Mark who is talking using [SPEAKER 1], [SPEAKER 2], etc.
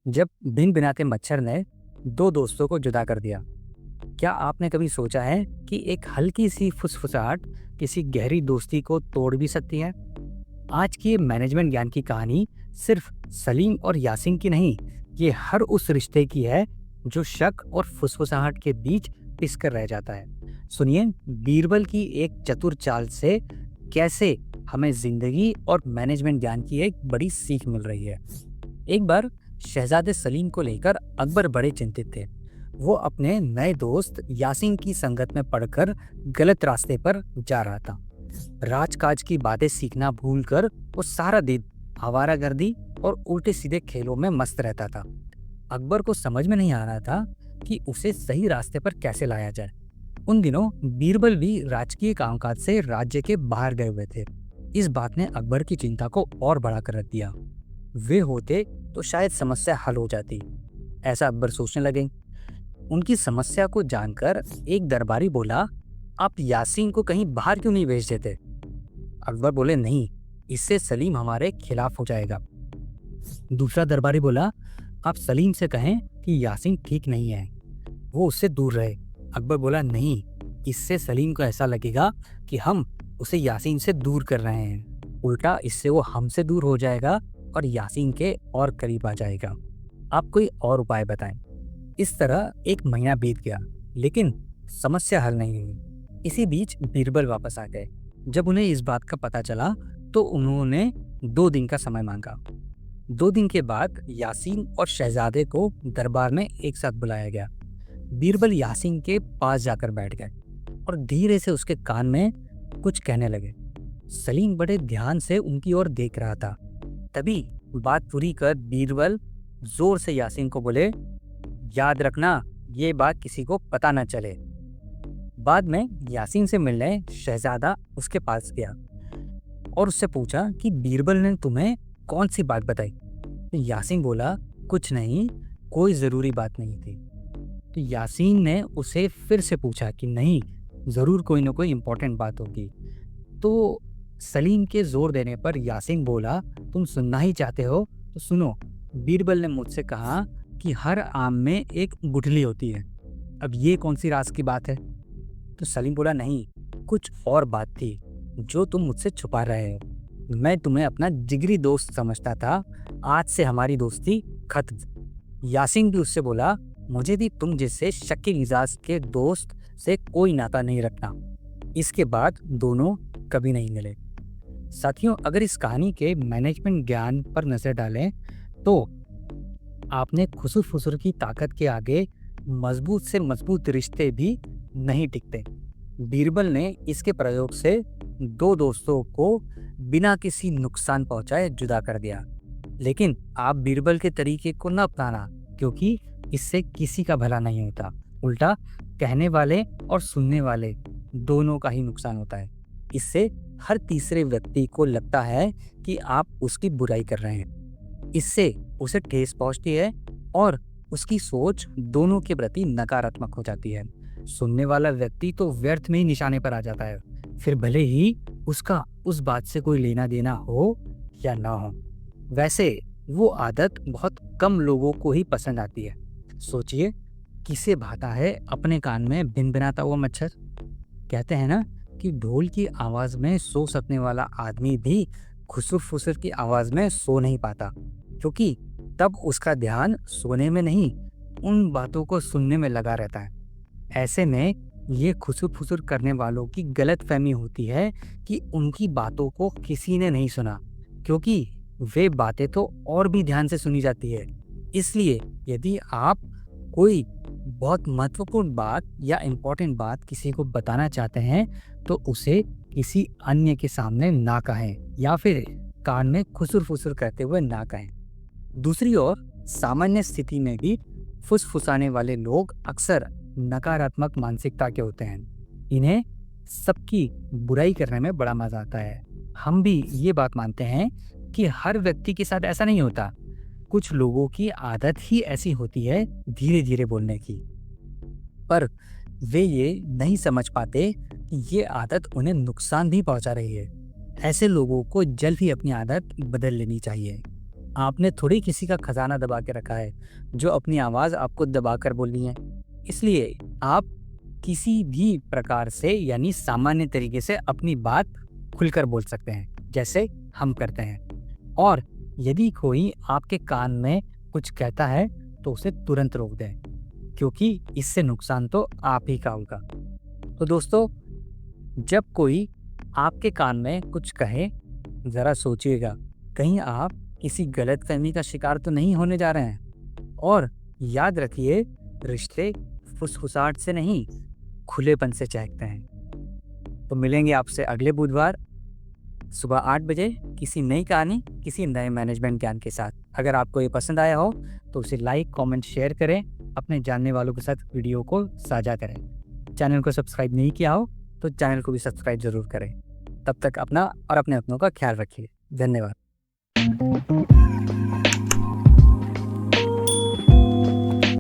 [SPEAKER 1] जब बिन बिनाते मच्छर ने दो दोस्तों को जुदा कर दिया। क्या आपने कभी सोचा है कि एक हल्की सी फुसफुसाहट किसी गहरी दोस्ती को तोड़ भी सकती है? आज की ये मैनेजमेंट ज्ञान की कहानी सिर्फ सलीम और यासीन की नहीं, ये हर उस रिश्ते की है जो शक और फुसफुसाहट के बीच पिस कर रह जाता है। सुनिए बीरबल की एक चतुर चाल से कैसे हमें जिंदगी और मैनेजमेंट ज्ञान की एक बड़ी सीख मिल रही है। एक बार शहजादे सलीम को लेकर अकबर बड़े चिंतित थे। वो अपने नए दोस्त यासीन की संगत में पड़कर गलत रास्ते पर जा रहा था। राजकाज की बातें सीखना भूलकर वो सारा दिन आवारागर्दी और उल्टे सीधे खेलों में मस्त रहता था। अकबर को समझ में नहीं आ रहा था कि उसे सही रास्ते पर कैसे लाया जाए। उन दिनों बीरबल भी राजकीय कामकाज से राज्य के बाहर गए हुए थे। इस बात ने अकबर की चिंता को और बढ़ा कर रख दिया। वे होते तो शायद समस्या हल हो जाती, ऐसा अकबर सोचने लगे। उनकी समस्या को जानकर एक दरबारी बोला, आप यासीन को कहीं बाहर क्यों नहीं भेज देते? अकबर बोले, नहीं, इससे सलीम हमारे खिलाफ हो जाएगा। दूसरा दरबारी बोला, आप सलीम से कहें कि यासीन ठीक नहीं है, वो उससे दूर रहे। अकबर बोला, नहीं, इससे सलीम को ऐसा लगेगा कि हम उसे यासीन से दूर कर रहे हैं। उल्टा इससे वो हमसे दूर हो जाएगा और यासीन के और करीब आ जाएगा। आप कोई और उपाय बताएं। इस तरह एक महीना बीत गया, लेकिन समस्या हल नहीं हुई। इसी बीच बीरबल वापस आ गए। जब उन्हें इस बात का पता चला तो उन्होंने 2 दिन का समय मांगा। 2 दिन के बाद यासीन और शहजादे को दरबार में एक साथ बुलाया गया। बीरबल यासीन के पास जाकर बैठ गए और धीरे से उसके कान में कुछ कहने लगे। सलीम बड़े ध्यान से उनकी ओर देख रहा था। तभी बात पूरी कर बीरबल जोर से यासीन को बोले, याद रखना, ये बात किसी को पता न चले। बाद में यासीन से मिलने शहजादा उसके पास गया और उससे पूछा कि बीरबल ने तुम्हें कौन सी बात बताई? तो यासीन बोला, कुछ नहीं, कोई ज़रूरी बात नहीं थी। तो यासीन ने उसे फिर से पूछा कि नहीं, ज़रूर कोई ना कोई इम्पोर्टेंट बात होगी। तो सलीम के जोर देने पर यासीन बोला, तुम सुनना ही चाहते हो तो सुनो। बीरबल ने मुझसे कहा कि हर आम में एक गुठली होती है। अब ये कौन सी राज की बात है? तो सलीम बोला, नहीं, कुछ और बात थी जो तुम मुझसे छुपा रहे हो। मैं तुम्हें अपना जिगरी दोस्त समझता था, आज से हमारी दोस्ती खत्म। यासीन भी उससे बोला, मुझे भी तुम जैसे शक्की मिजाज के दोस्त से कोई नाता नहीं रखना। इसके बाद दोनों कभी नहीं मिले। साथियों, अगर इस कहानी के मैनेजमेंट ज्ञान पर नजर डालें तो आपने खुसुर फुसुर की ताकत के आगे मजबूत से मजबूत रिश्ते भी नहीं टिकते। बीरबल ने इसके प्रयोग से 2 दोस्तों को बिना किसी नुकसान पहुंचाए जुदा कर दिया। लेकिन आप बीरबल के तरीके को न अपनाना, क्योंकि इससे किसी का भला नहीं होता। उल्टा कहने वाले और सुनने वाले दोनों का ही नुकसान होता है। इससे हर तीसरे व्यक्ति को लगता है कि आप उसकी बुराई कर रहे हैं। इससे उसे ठेस पहुंचती है और उसकी सोच दोनों के प्रति नकारात्मक हो जाती है। सुनने वाला व्यक्ति तो व्यर्थ में ही निशाने पर आ जाता है, फिर भले ही उसका उस बात से कोई लेना देना हो या ना हो। वैसे वो आदत बहुत कम लोगों को ही पसंद आती है। सोचिए, किसे भाता है अपने कान में भिनभिनाता हुआ मच्छर? कहते हैं ना कि ढोल की आवाज में सो सकने वाला आदमी भी खुसुर फुसुर की आवाज में सो नहीं पाता, क्योंकि तब उसका ध्यान सोने में नहीं, उन बातों को सुनने में लगा रहता है। ऐसे में ये खुसुर फुसुर करने वालों की गलतफहमी होती है कि उनकी बातों को किसी ने नहीं सुना, क्योंकि वे बातें तो और भी ध्यान से सुनी जाती है। इसलिए यदि आप कोई बहुत महत्वपूर्ण बात या इम्पोर्टेंट बात किसी को बताना चाहते हैं तो उसे किसी अन्य के सामने ना कहें या फिर कान में खुसुर फुसुर करते हुए ना कहें। दूसरी ओर सामान्य स्थिति में भी फुसफुसाने वाले लोग अक्सर नकारात्मक मानसिकता के होते हैं। इन्हें सबकी बुराई करने में बड़ा मजा आता है। हम भी ये बात मानते हैं कि हर व्यक्ति के साथ ऐसा नहीं होता। कुछ लोगों की आदत ही ऐसी होती है धीरे धीरे बोलने की, पर वे ये नहीं समझ पाते कि ये आदत उन्हें नुकसान भी पहुंचा रही है। ऐसे लोगों को जल्द ही अपनी आदत बदल लेनी चाहिए। आपने थोड़ी किसी का खजाना दबा के रखा है जो अपनी आवाज़ आपको दबाकर बोलनी है। इसलिए आप किसी भी प्रकार से यानी सामान्य तरीके से अपनी बात खुलकर बोल सकते हैं, जैसे हम करते हैं। और यदि कोई आपके कान में कुछ कहता है तो उसे तुरंत रोक दें, क्योंकि इससे नुकसान तो आप ही का होगा। तो दोस्तों, जब कोई आपके कान में कुछ कहे, ज़रा सोचिएगा, कहीं आप किसी गलतफहमी का शिकार तो नहीं होने जा रहे हैं। और याद रखिए, रिश्ते फुसफुसाहट से नहीं, खुलेपन से चहकते हैं। तो मिलेंगे आपसे अगले बुधवार सुबह 8 बजे किसी नई कहानी, किसी नए मैनेजमेंट ज्ञान के साथ। अगर आपको ये पसंद आया हो तो उसे लाइक, कमेंट, शेयर करें, अपने जानने वालों के साथ वीडियो को साझा करें। चैनल को सब्सक्राइब नहीं किया हो तो चैनल को भी सब्सक्राइब जरूर करें। तब तक अपना और अपने अपनों का ख्याल रखिए। धन्यवाद।